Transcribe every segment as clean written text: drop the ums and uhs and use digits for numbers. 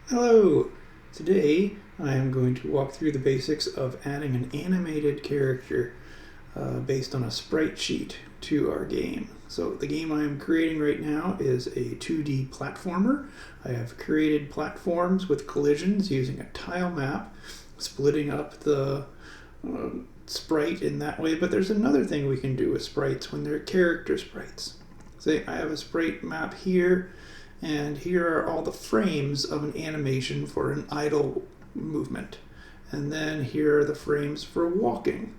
Hello! Today I am going to walk through the basics of adding an animated character based on a sprite sheet to our game. So the game I am creating right now is a 2D platformer. I have created platforms with collisions using a tile map, splitting up the sprite in that way, but there's another thing we can do with sprites when they're character sprites. Say I have a sprite map here, and here are all the frames of an animation for an idle movement. And then here are the frames for walking.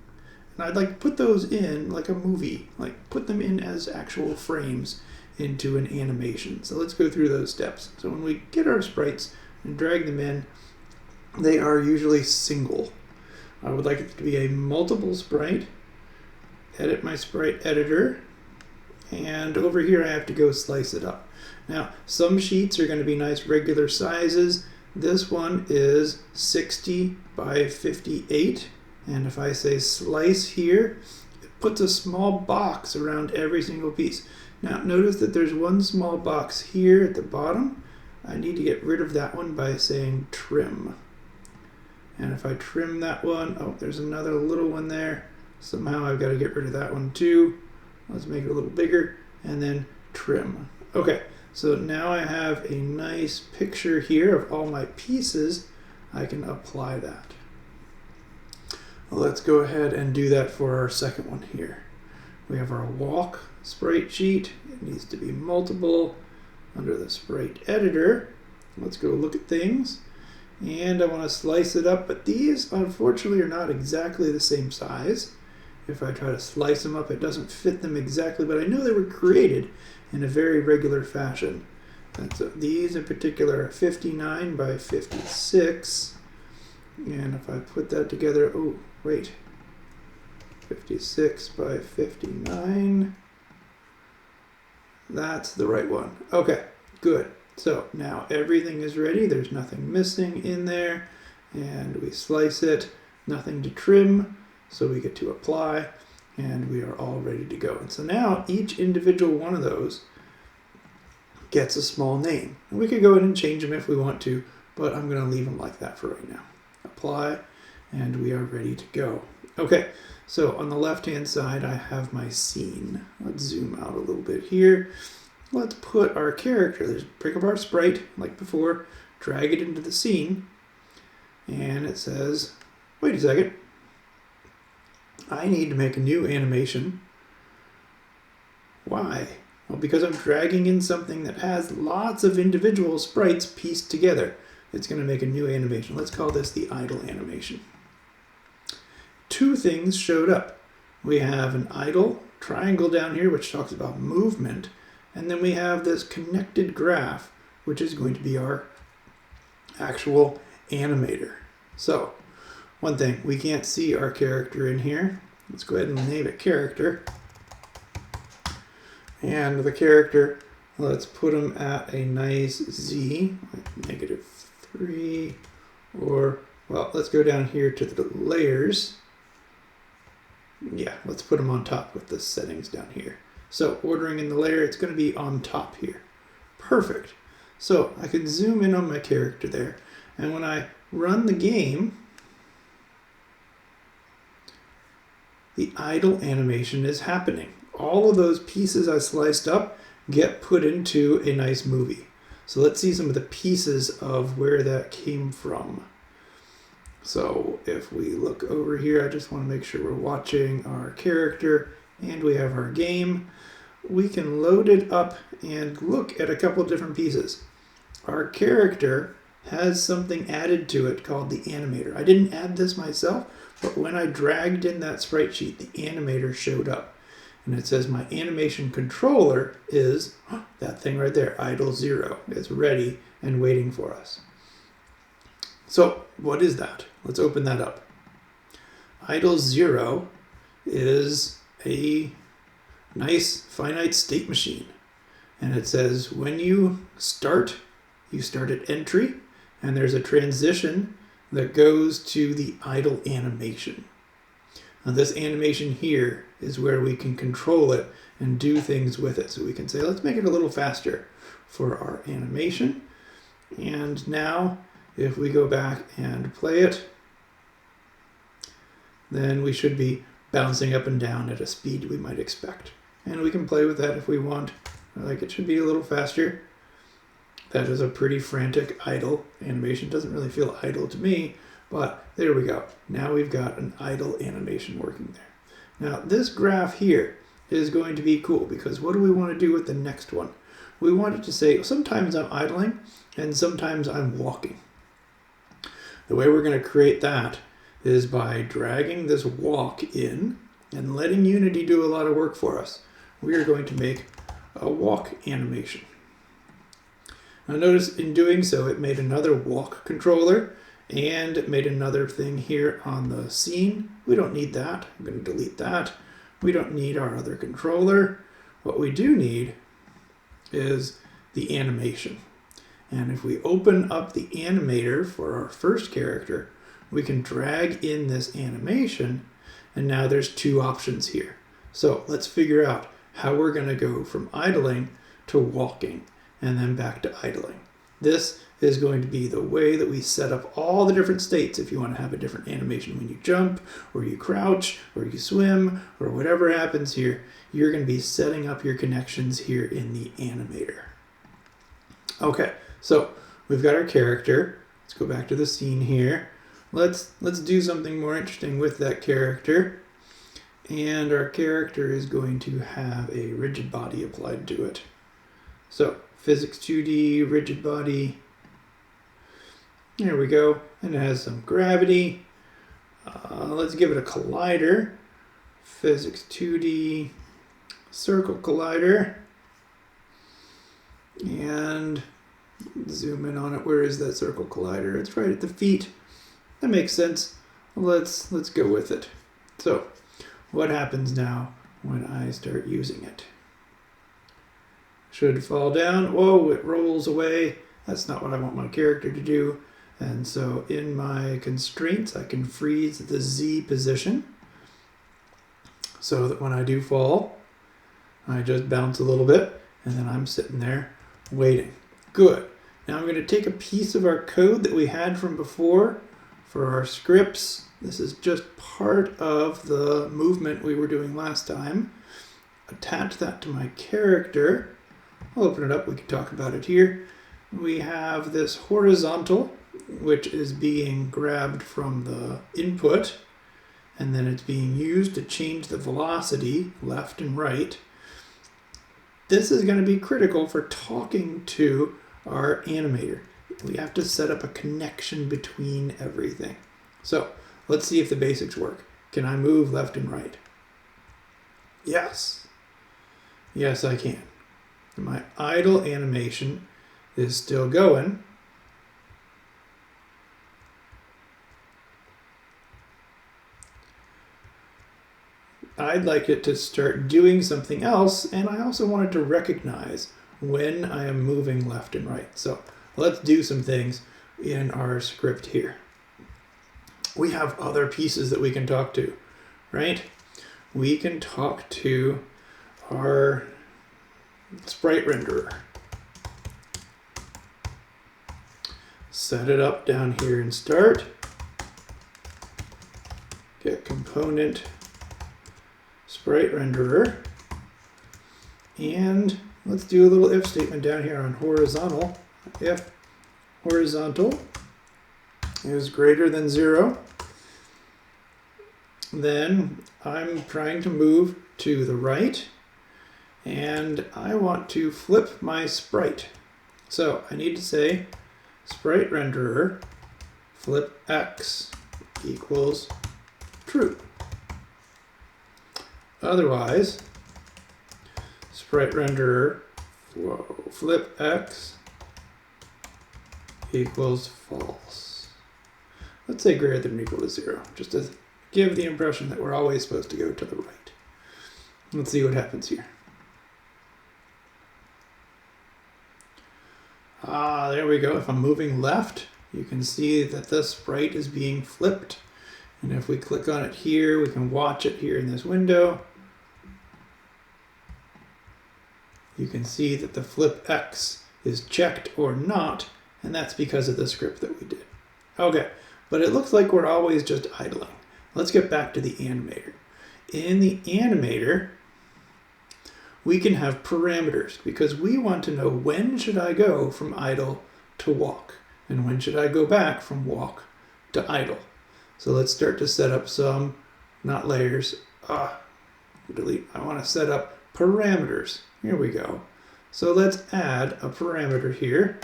And I'd like to put those in like a movie, like put them in as actual frames into an animation. So let's go through those steps. So when we get our sprites and drag them in, they are usually single. I would like it to be a multiple sprite. Edit my sprite editor. And over here I have to go slice it up. Now, some sheets are going to be nice regular sizes. This one is 60 by 58. And if I say slice here, it puts a small box around every single piece. Now, notice that there's one small box here at the bottom. I need to get rid of that one by saying trim. And if I trim that one, oh, there's another little one there. Somehow I've got to get rid of that one too. Let's make it a little bigger and then trim. Okay. So now I have a nice picture here of all my pieces. I can apply that. Well, let's go ahead and do that for our second one here. We have our walk sprite sheet. It needs to be multiple under the sprite editor. Let's go look at things. And I want to slice it up, but these unfortunately are not exactly the same size. If I try to slice them up, it doesn't fit them exactly, but I know they were created in a very regular fashion. And so these in particular are 59 by 56. And if I put that together, oh, wait. 56 by 59. That's the right one. Okay, good. So now everything is ready. There's nothing missing in there. And we slice it, nothing to trim. So we get to apply, and we are all ready to go. And so now each individual one of those gets a small name. And we could go ahead and change them if we want to, but I'm going to leave them like that for right now. Apply, and we are ready to go. Okay, so on the left-hand side, I have my scene. Let's zoom out a little bit here. Let's put our character. Let's pick up our sprite, like before, drag it into the scene, and it says, wait a second. I need to make a new animation. Why? Well, because I'm dragging in something that has lots of individual sprites pieced together. It's going to make a new animation. Let's call this the idle animation. Two things showed up. We have an idle triangle down here, which talks about movement. And then we have this connected graph, which is going to be our actual animator. So, one thing, we can't see our character in here. Let's go ahead and name it character. And the character, let's put him at a nice Z, like -3, or, well, let's go down here to the layers. Yeah, let's put him on top with the settings down here. So ordering in the layer, it's going to be on top here. Perfect. So I can zoom in on my character there. And when I run the game, the idle animation is happening. All of those pieces I sliced up get put into a nice movie. So let's see some of the pieces of where that came from. So if we look over here, I just want to make sure we're watching our character and we have our game. We can load it up and look at a couple different pieces. Our character has something added to it called the Animator. I didn't add this myself, but when I dragged in that sprite sheet, the Animator showed up. And it says my animation controller is that thing right there, idle 0. It's ready and waiting for us. So what is that? Let's open that up. Idle 0 is a nice finite state machine. And it says when you start at entry, and there's a transition that goes to the idle animation. Now this animation here is where we can control it and do things with it. So we can say, let's make it a little faster for our animation. And now, if we go back and play it, then we should be bouncing up and down at a speed we might expect. And we can play with that if we want. Like, it should be a little faster. That is a pretty frantic idle animation. Doesn't really feel idle to me, but there we go. Now we've got an idle animation working there. Now this graph here is going to be cool because what do we want to do with the next one? We want it to say sometimes I'm idling and sometimes I'm walking. The way we're going to create that is by dragging this walk in and letting Unity do a lot of work for us. We are going to make a walk animation. Now notice in doing so, it made another walk controller and it made another thing here on the scene. We don't need that. I'm going to delete that. We don't need our other controller. What we do need is the animation. And if we open up the animator for our first character, we can drag in this animation, and now there's two options here. So let's figure out how we're going to go from idling to walking and then back to idling. This is going to be the way that we set up all the different states. If you want to have a different animation when you jump or you crouch or you swim or whatever happens here, you're going to be setting up your connections here in the animator. Okay, so we've got our character. Let's go back to the scene here. Let's do something more interesting with that character. And our character is going to have a rigid body applied to it. So physics 2D, rigid body. There we go. And it has some gravity. Let's give it a collider. Physics 2D, circle collider. And zoom in on it. Where is that circle collider? It's right at the feet. That makes sense. Let's go with it. So what happens now when I start using it? Should fall down. Whoa, it rolls away. That's not what I want my character to do. And so in my constraints, I can freeze the Z position so that when I do fall, I just bounce a little bit and then I'm sitting there waiting. Good. Now I'm going to take a piece of our code that we had from before for our scripts. This is just part of the movement we were doing last time. Attach that to my character. I'll open it up. We can talk about it here. We have this horizontal, which is being grabbed from the input, and then it's being used to change the velocity left and right. This is going to be critical for talking to our animator. We have to set up a connection between everything. So let's see if the basics work. Can I move left and right? Yes. Yes, I can. My idle animation is still going. I'd like it to start doing something else, and I also want it to recognize when I am moving left and right. So let's do some things in our script here. We have other pieces that we can talk to, right? We can talk to our sprite renderer. Set it up down here in start. Get component sprite renderer. And let's do a little if statement down here on horizontal. If horizontal is greater than 0, then I'm trying to move to the right and I want to flip my sprite. So I need to say sprite renderer flip x equals true. Otherwise, sprite renderer flip x equals false. Let's say greater than or equal to 0, just to give the impression that we're always supposed to go to the right. Let's see what happens here. There we go. If I'm moving left, you can see that the sprite is being flipped. And if we click on it here, we can watch it here in this window. You can see that the flip X is checked or not and that's because of the script that we did. Okay, but it looks like we're always just idling. Let's get back to the animator. In the animator, we can have parameters because we want to know when should I go from idle to walk and when should I go back from walk to idle. So let's start to set up some, not layers, delete. I want to set up parameters. Here we go. So let's add a parameter here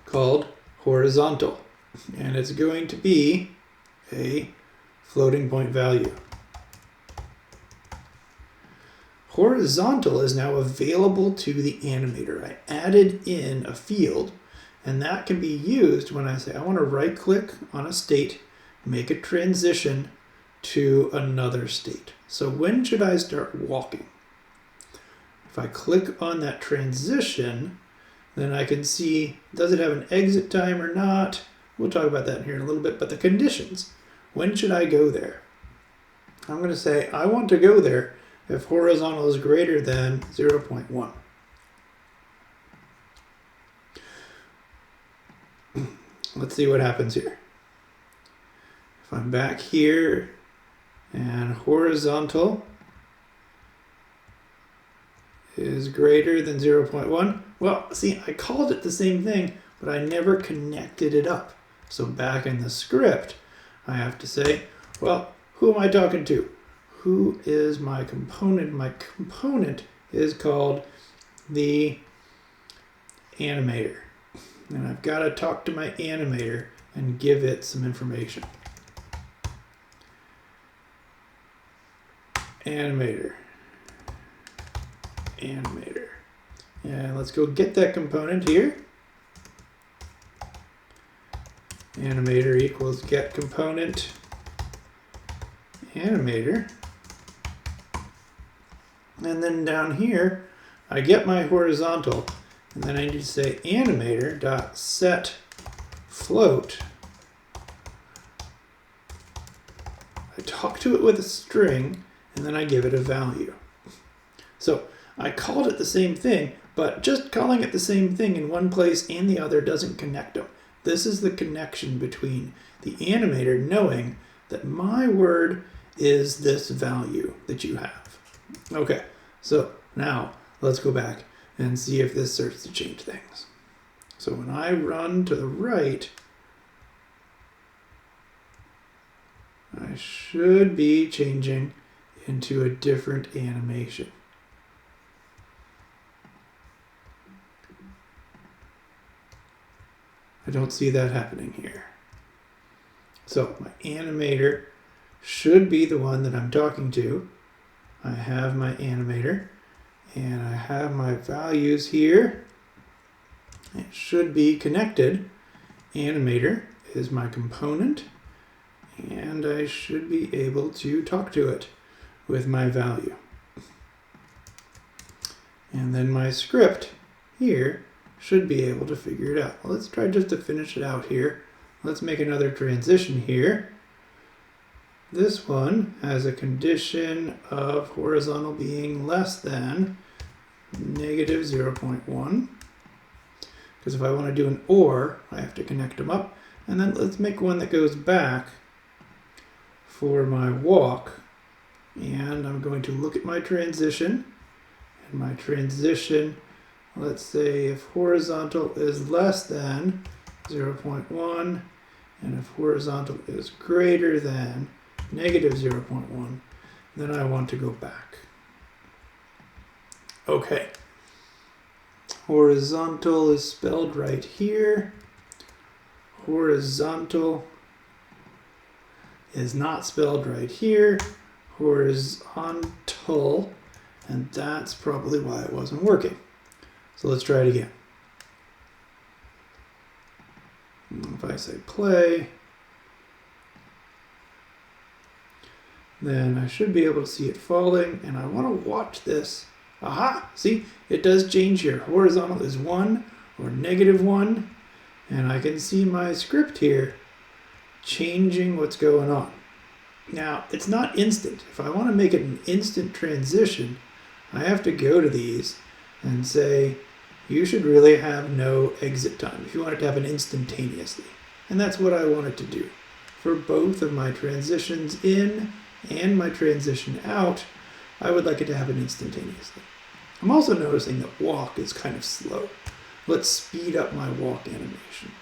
called horizontal, and it's going to be a floating point value. Horizontal is now available to the animator. I added in a field, and that can be used when I say I want to right click on a state, make a transition to another state. So when should I start walking? If I click on that transition, then I can see, does it have an exit time or not? We'll talk about that here in a little bit, but the conditions, when should I go there? I'm going to say I want to go there if horizontal is greater than 0.1. Let's see what happens here. If I'm back here and horizontal is greater than 0.1, well, see, I called it the same thing, but I never connected it up. So back in the script, I have to say, well, who am I talking to? Who is my component? My component is called the animator. And I've got to talk to my animator and give it some information. Animator. Animator. And let's go get that component here. Animator equals get component animator. And then down here, I get my horizontal, and then I need to say animator dot set float. I talk to it with a string, and then I give it a value. So I called it the same thing, but just calling it the same thing in one place and the other doesn't connect them. This is the connection between the animator knowing that my word is this value that you have. Okay, so now let's go back and see if this starts to change things. So when I run to the right, I should be changing into a different animation. I don't see that happening here. So my animator should be the one that I'm talking to. I have my animator and I have my values here. It should be connected. Animator is my component and I should be able to talk to it with my value. And then my script here should be able to figure it out. Well, let's try just to finish it out here. Let's make another transition here. This one has a condition of horizontal being less than negative 0.1. Because if I want to do an OR, I have to connect them up. And then let's make one that goes back for my walk. And I'm going to look at my transition. And my transition, let's say if horizontal is less than 0.1, and if horizontal is greater than negative 0.1, then I want to go back. Okay. Horizontal is spelled right here. Horizontal is not spelled right here. Horizontal, and that's probably why it wasn't working. So let's try it again. If I say play, then I should be able to see it falling, and I want to watch this. Aha! See, it does change here. Horizontal is 1 or negative 1, and I can see my script here changing what's going on. Now, it's not instant. If I want to make it an instant transition, I have to go to these and say, you should really have no exit time if you want it to happen instantaneously. And that's what I want it to do. For both of my transitions in and my transition out, I would like it to happen instantaneously. I'm also noticing that walk is kind of slow. Let's speed up my walk animation.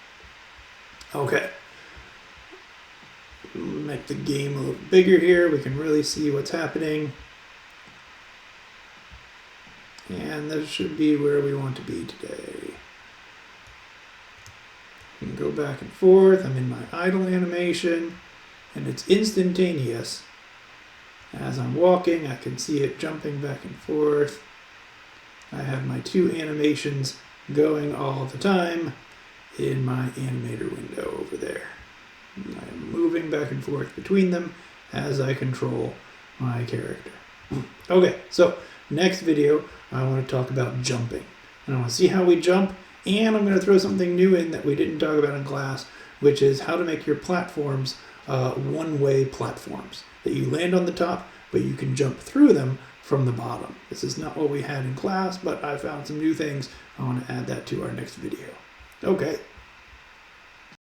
Okay. Make the game a little bigger here. We can really see what's happening. And this should be where we want to be today. We can go back and forth. I'm in my idle animation, and it's instantaneous. As I'm walking, I can see it jumping back and forth. I have my two animations going all the time in my animator window over there. I am moving back and forth between them as I control my character. Okay, so next video, I want to talk about jumping. And I want to see how we jump, and I'm going to throw something new in that we didn't talk about in class, which is how to make your platforms one-way platforms. That you land on the top, but you can jump through them from the bottom. This is not what we had in class, but I found some new things. I want to add that to our next video. Okay.